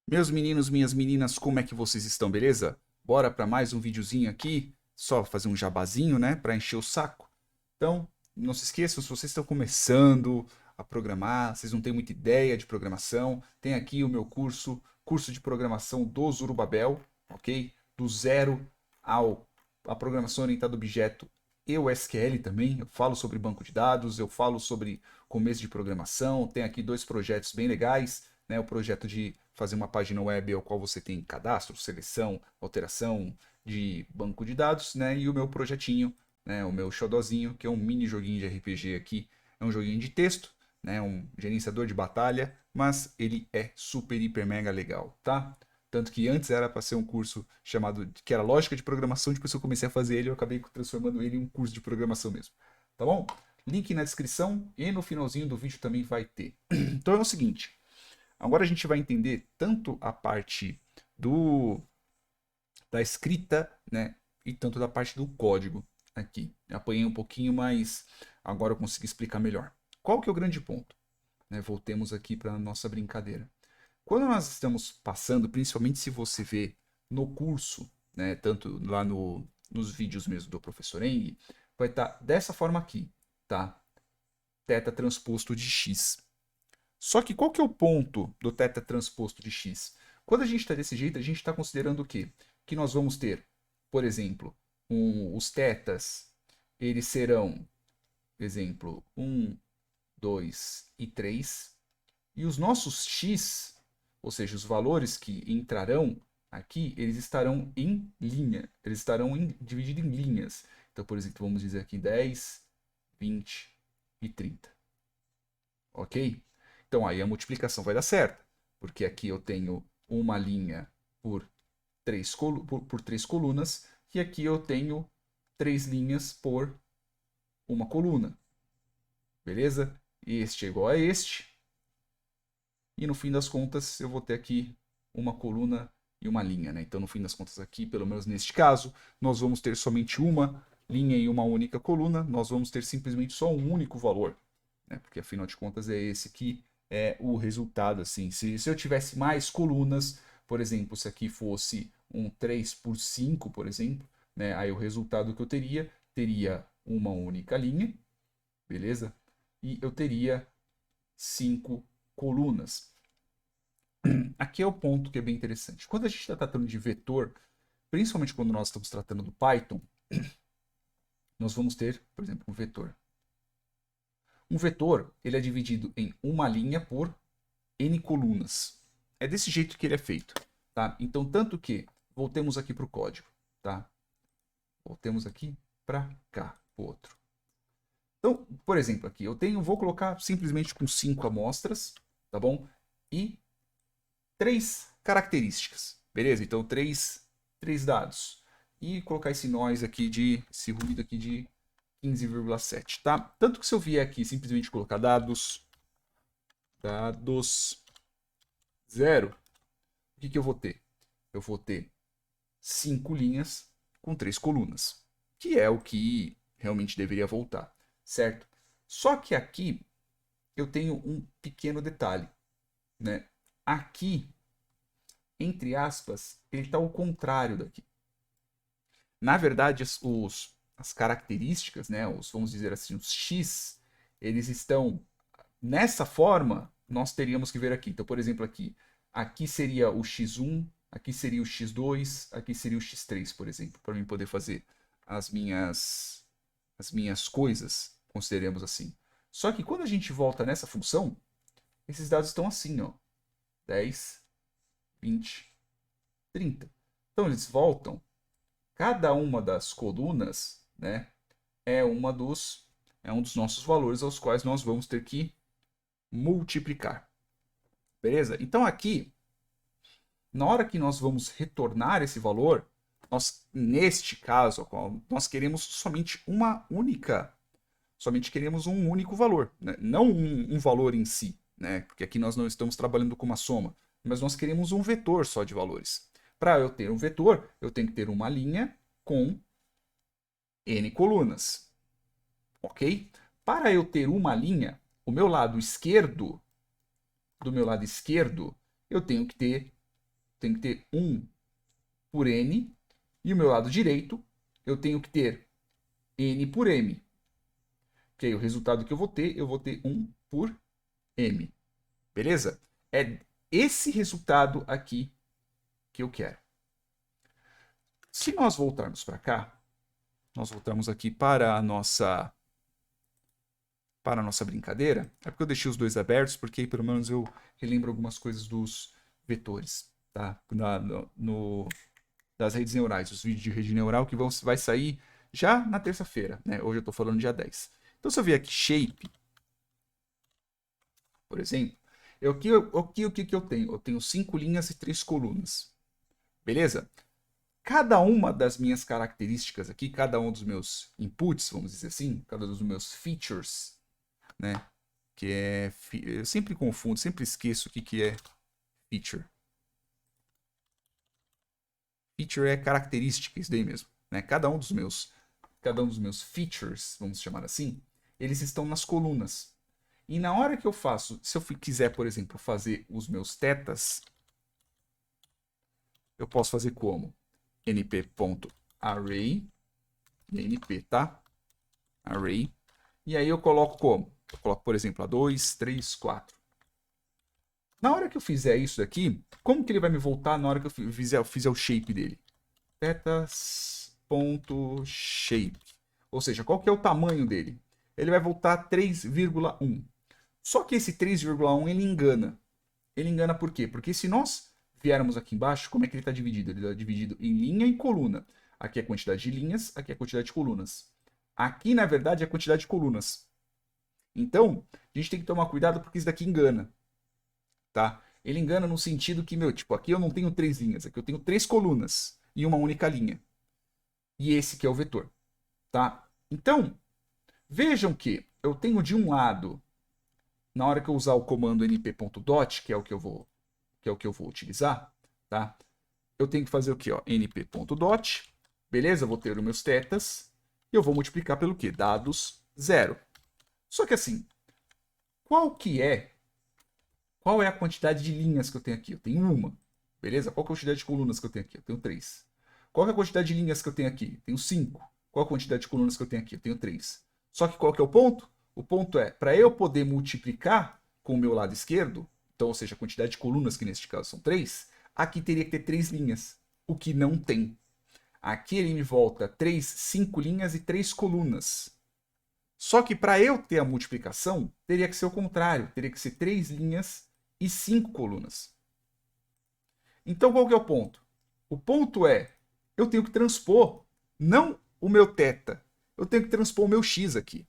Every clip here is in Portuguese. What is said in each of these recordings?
Meus meninos, minhas meninas, como é que vocês estão, beleza? Bora para mais um videozinho aqui, só fazer um jabazinho, né, para encher o saco. Então, não se esqueçam, se vocês estão começando a programar, vocês não têm muita ideia de programação, tem aqui o meu curso de programação do Zorobabel, ok? Do zero ao a programação orientada a objeto e o SQL também. Eu falo sobre banco de dados, eu falo sobre começo de programação, tem aqui dois projetos bem legais, né? O projeto de fazer uma página web ao qual você tem cadastro, seleção, alteração de banco de dados, né? E o meu projetinho, né? O meu xodozinho, que é um mini joguinho de RPG aqui, é um joguinho de texto, né? Um gerenciador de batalha, mas ele é super, hiper, mega legal, tá? Tanto que antes era para ser um curso chamado, que era lógica de programação, depois que eu comecei a fazer ele, eu acabei transformando ele em um curso de programação mesmo, tá bom? Link na descrição e no finalzinho do vídeo também vai ter. Então é o seguinte, agora a gente vai entender tanto a parte do da escrita, né, e tanto da parte do código aqui. Eu apanhei um pouquinho, mas agora eu consegui explicar melhor. Qual que é o grande ponto? Né, voltemos aqui para a nossa brincadeira. Quando nós estamos passando, principalmente se você vê no curso, né, tanto lá nos vídeos mesmo do professor Eng, vai estar dessa forma aqui, tá? Teta transposto de x. Só que qual que é o ponto do θ transposto de x? Quando a gente está desse jeito, a gente está considerando o quê? Que nós vamos ter, por exemplo, os tetas, eles serão, exemplo, 1, 2 e 3. E os nossos x, ou seja, os valores que entrarão aqui, eles estarão em linha. Eles estarão divididos em linhas. Então, por exemplo, vamos dizer aqui 10, 20 e 30. Ok? Então aí a multiplicação vai dar certo, porque aqui eu tenho uma linha por por três colunas e aqui eu tenho três linhas por uma coluna, beleza? Este é igual a este, e no fim das contas eu vou ter aqui uma coluna e uma linha, né? Então no fim das contas aqui, pelo menos neste caso, nós vamos ter somente uma linha e uma única coluna, nós vamos ter simplesmente só um único valor, né? Porque afinal de contas é esse que é o resultado, assim. Se eu tivesse mais colunas, por exemplo, se aqui fosse um 3 por 5, por exemplo, né? Aí o resultado que eu teria uma única linha, beleza? E eu teria 5 colunas. Aqui é o ponto que é bem interessante. Quando a gente está tratando de vetor, principalmente quando nós estamos tratando do Python, nós vamos ter, por exemplo, um vetor. Um vetor ele é dividido em uma linha por n colunas. É desse jeito que ele é feito, tá? Então, tanto que, voltemos aqui para o código, tá? Voltemos aqui para cá, o outro. Então, por exemplo, aqui eu vou colocar simplesmente com 5 amostras, tá bom? E 3 características, beleza? Então, três dados. E colocar esse ruído aqui de 15,7, tá? Tanto que se eu vier aqui simplesmente colocar dados 0, o que eu vou ter? Eu vou ter 5 linhas com 3 colunas, que é o que realmente deveria voltar, certo? Só que aqui eu tenho um pequeno detalhe, né? Aqui, entre aspas, ele está ao contrário daqui. Na verdade, as características, né? Vamos dizer assim, os x, eles estão nessa forma. Nós teríamos que ver aqui. Então, por exemplo, aqui seria o x1, aqui seria o x2, aqui seria o x3, por exemplo, para mim poder fazer as minhas coisas, consideremos assim. Só que quando a gente volta nessa função, esses dados estão assim, ó, 10, 20, 30. Então eles voltam, cada uma das colunas, né, é é um dos nossos valores aos quais nós vamos ter que multiplicar. Beleza? Então aqui, na hora que nós vamos retornar esse valor, neste caso, nós queremos somente queremos um único valor, né? Não um valor em si, né? Porque aqui nós não estamos trabalhando com uma soma, mas nós queremos um vetor só de valores. Para eu ter um vetor, eu tenho que ter uma linha com n colunas, ok? Para eu ter uma linha, do meu lado esquerdo, eu tenho que ter tenho que ter 1 por n, e o meu lado direito, eu tenho que ter n por m. Que aí o resultado que eu vou ter 1 por m. Beleza? É esse resultado aqui que eu quero. Se nós voltarmos para cá, nós voltamos aqui para a nossa brincadeira. É porque eu deixei os dois abertos, porque aí pelo menos eu relembro algumas coisas dos vetores, tá? Das redes neurais, os vídeos de rede neural que vai sair já na terça-feira, né? Hoje eu estou falando dia 10. Então se eu vier aqui shape, por exemplo, o que eu tenho? Eu tenho 5 linhas e 3 colunas. Beleza? Cada uma das minhas características aqui, cada um dos meus inputs, vamos dizer assim, cada um dos meus features, né? Que é. Eu sempre confundo, sempre esqueço o que é feature. Feature é característica, isso daí mesmo. Né? Cada um dos meus features, vamos chamar assim, eles estão nas colunas. E na hora que eu faço, se eu quiser, por exemplo, fazer os meus tetas, eu posso fazer como? np.array, np, tá? Array. E aí eu coloco como? Eu coloco, por exemplo, a 2, 3, 4. Na hora que eu fizer isso daqui, como que ele vai me voltar na hora que eu fizer o shape dele? Tetas.shape. Ou seja, qual que é o tamanho dele? Ele vai voltar 3,1. Só que esse 3,1 ele engana. Ele engana por quê? Porque se nós viermos aqui embaixo, como é que ele está dividido? Ele está dividido em linha e coluna. Aqui é a quantidade de linhas, aqui é a quantidade de colunas. Aqui, na verdade, é a quantidade de colunas. Então, a gente tem que tomar cuidado porque isso daqui engana. Tá? Ele engana no sentido que, tipo, aqui eu não tenho 3 linhas, aqui eu tenho 3 colunas e uma única linha. E esse que é o vetor. Tá? Então, vejam que eu tenho de um lado, na hora que eu usar o comando np.dot, que é o que eu vou utilizar, tá? Eu tenho que fazer o quê? Ó? np.dot, beleza? Vou ter os meus tetas, e eu vou multiplicar pelo quê? Dados 0. Só que assim, qual é a quantidade de linhas que eu tenho aqui? Eu tenho uma, beleza? Qual é a quantidade de colunas que eu tenho aqui? Eu tenho 3. Qual é a quantidade de linhas que eu tenho aqui? Eu tenho 5. Qual é a quantidade de colunas que eu tenho aqui? Eu tenho 3. Só que qual que é o ponto? O ponto é, para eu poder multiplicar com o meu lado esquerdo, então, ou seja, a quantidade de colunas, que neste caso são 3, aqui teria que ter 3 linhas, o que não tem. Aqui ele me volta 5 linhas e 3 colunas. Só que para eu ter a multiplicação, teria que ser o contrário, teria que ser 3 linhas e 5 colunas. Então qual que é o ponto? O ponto é, eu tenho que transpor, não o meu θ, eu tenho que transpor o meu x aqui.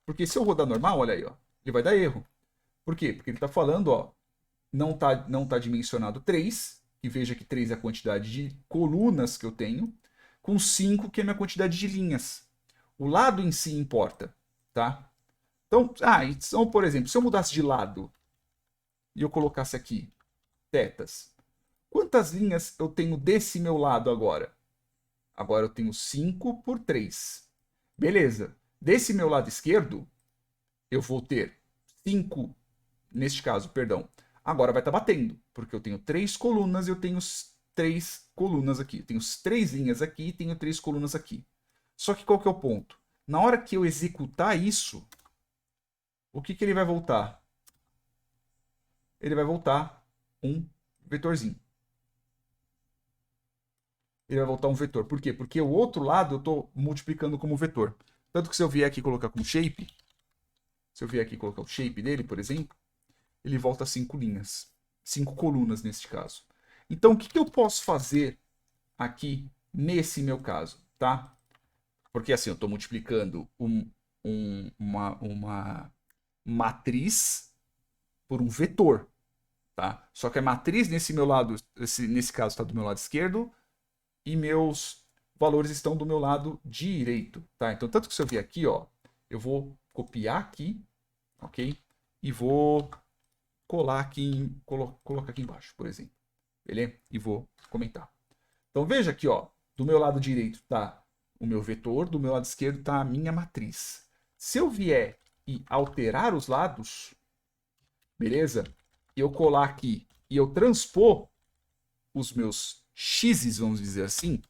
Porque se eu rodar normal, olha aí, ó, ele vai dar erro. Por quê? Porque ele está falando, ó, não tá dimensionado 3, e veja que 3 é a quantidade de colunas que eu tenho, com 5, que é a minha quantidade de linhas. O lado em si importa, tá? Então, por exemplo, se eu mudasse de lado e eu colocasse aqui tetas, quantas linhas eu tenho desse meu lado agora? Agora eu tenho 5 por 3. Beleza. Desse meu lado esquerdo, eu vou ter 5, neste caso, perdão. Agora vai estar batendo, porque eu tenho 3 colunas e eu tenho 3 colunas aqui. Eu tenho 3 linhas aqui e tenho 3 colunas aqui. Só que qual que é o ponto? Na hora que eu executar isso, o que ele vai voltar? Ele vai voltar um vetorzinho. Ele vai voltar um vetor. Por quê? Porque o outro lado eu estou multiplicando como vetor. Tanto que se eu vier aqui colocar como shape, se eu vier aqui colocar o shape dele, por exemplo, ele volta 5 linhas. 5 colunas neste caso. Então, o que eu posso fazer aqui nesse meu caso, tá? Porque assim, eu estou multiplicando uma matriz por um vetor, tá? Só que a matriz nesse meu lado, nesse caso está do meu lado esquerdo, e meus valores estão do meu lado direito, tá? Então, tanto que se eu vier aqui, ó, eu vou copiar aqui, ok? E vou colar aqui, colocar aqui embaixo, por exemplo, beleza? E vou comentar. Então, veja aqui, ó, do meu lado direito está o meu vetor, do meu lado esquerdo está a minha matriz. Se eu vier e alterar os lados, beleza? E eu colar aqui e eu transpor os meus x's, vamos dizer assim,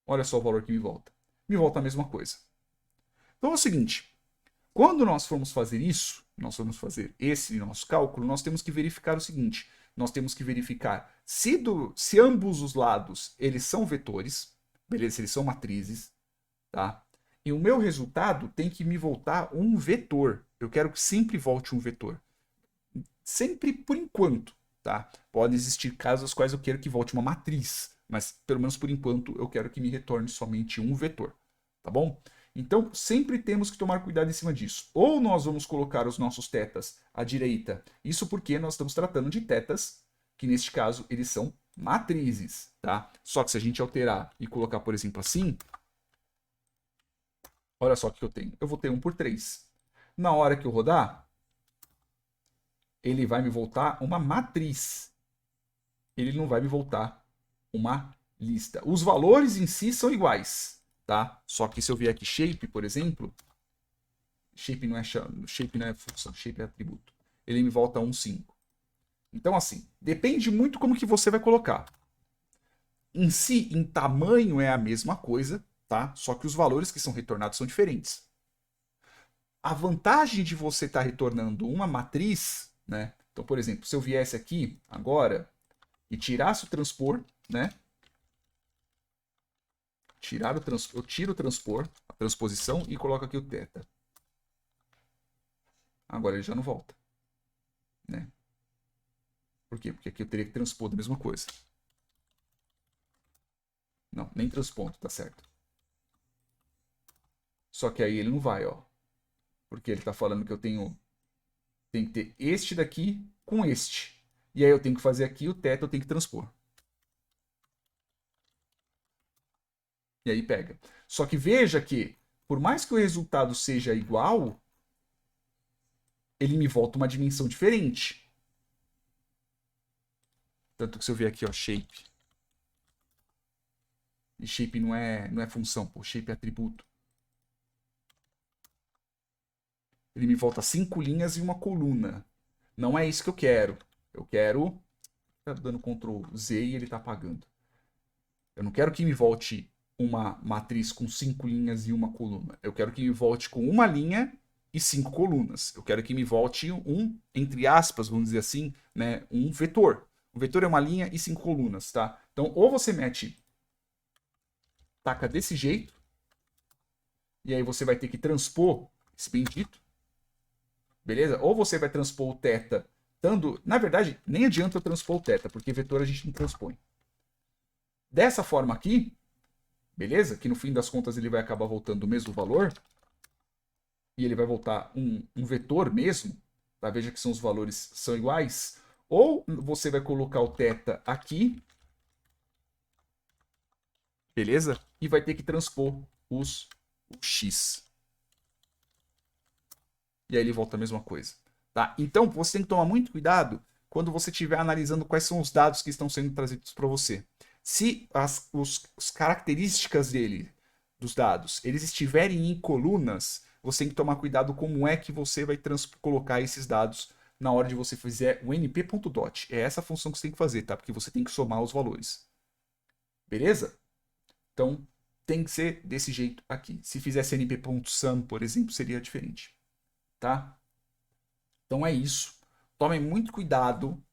olha só o valor que me volta. Me volta a mesma coisa. Então é o seguinte, quando nós formos fazer isso, nós vamos fazer esse nosso cálculo, nós temos que verificar o seguinte, nós temos que verificar se ambos os lados eles são vetores, beleza? Se eles são matrizes, tá? E o meu resultado tem que me voltar um vetor. Eu quero que sempre volte um vetor. Sempre por enquanto, tá? Pode existir casos nos quais eu quero que volte uma matriz, mas pelo menos por enquanto eu quero que me retorne somente um vetor, tá bom? Então, sempre temos que tomar cuidado em cima disso. Ou nós vamos colocar os nossos tetas à direita, isso porque nós estamos tratando de tetas, que neste caso eles são matrizes, tá? Só que se a gente alterar e colocar, por exemplo, assim, olha só o que eu tenho. Eu vou ter 1 por 3. Na hora que eu rodar, ele vai me voltar uma matriz. Ele não vai me voltar uma lista. Os valores em si são iguais, tá? Só que se eu vier aqui shape, por exemplo, shape não é função, shape é atributo. Ele me volta 1, 5. Então, assim, depende muito como que você vai colocar. Em si, em tamanho é a mesma coisa, tá? Só que os valores que são retornados são diferentes. A vantagem de você estar retornando uma matriz, né? Então, por exemplo, se eu viesse aqui agora e tirasse o transpor, né? Eu tiro o transpor, a transposição, e coloco aqui o θ. Agora ele já não volta, né? Por quê? Porque aqui eu teria que transpor da mesma coisa. Não, nem transponto, tá certo. Só que aí ele não vai, ó. Porque ele está falando que eu tenho que ter este daqui com este. E aí eu tenho que fazer aqui o θ, eu tenho que transpor. E aí pega. Só que veja que, por mais que o resultado seja igual, ele me volta uma dimensão diferente. Tanto que se eu ver aqui, ó, shape. E shape não é função, pô, shape é atributo. Ele me volta 5 linhas e uma coluna. Não é isso que eu quero. Eu quero... Tá dando Ctrl Z e ele tá apagando. Eu não quero que me volte uma matriz com 5 linhas e uma coluna. Eu quero que me volte com uma linha e 5 colunas. Eu quero que me volte um, entre aspas, vamos dizer assim, né, um vetor. Um vetor é uma linha e 5 colunas, tá? Então, ou você taca desse jeito, e aí você vai ter que transpor esse bendito, beleza? Ou você vai transpor o θ, na verdade, nem adianta eu transpor o θ, porque vetor a gente não transpõe. Dessa forma aqui, beleza? Que no fim das contas ele vai acabar voltando o mesmo valor, e ele vai voltar um vetor mesmo, tá? Veja que os valores são iguais. Ou você vai colocar o θ aqui, beleza? E vai ter que transpor o x. E aí ele volta a mesma coisa, tá? Então você tem que tomar muito cuidado quando você estiver analisando quais são os dados que estão sendo trazidos para você. Se as características dos dados, eles estiverem em colunas, você tem que tomar cuidado como é que você vai colocar esses dados na hora de você fazer o np.dot. É essa a função que você tem que fazer, tá? Porque você tem que somar os valores. Beleza? Então, tem que ser desse jeito aqui. Se fizesse np.sum, por exemplo, seria diferente. Tá? Então é isso. Tomem muito cuidado,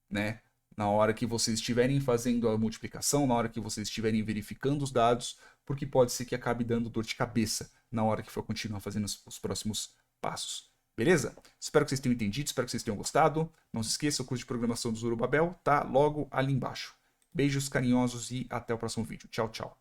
né? Na hora que vocês estiverem fazendo a multiplicação, na hora que vocês estiverem verificando os dados, porque pode ser que acabe dando dor de cabeça na hora que for continuar fazendo os próximos passos. Beleza? Espero que vocês tenham entendido, espero que vocês tenham gostado. Não se esqueça, o curso de programação do Zorobabel tá logo ali embaixo. Beijos carinhosos e até o próximo vídeo. Tchau, tchau.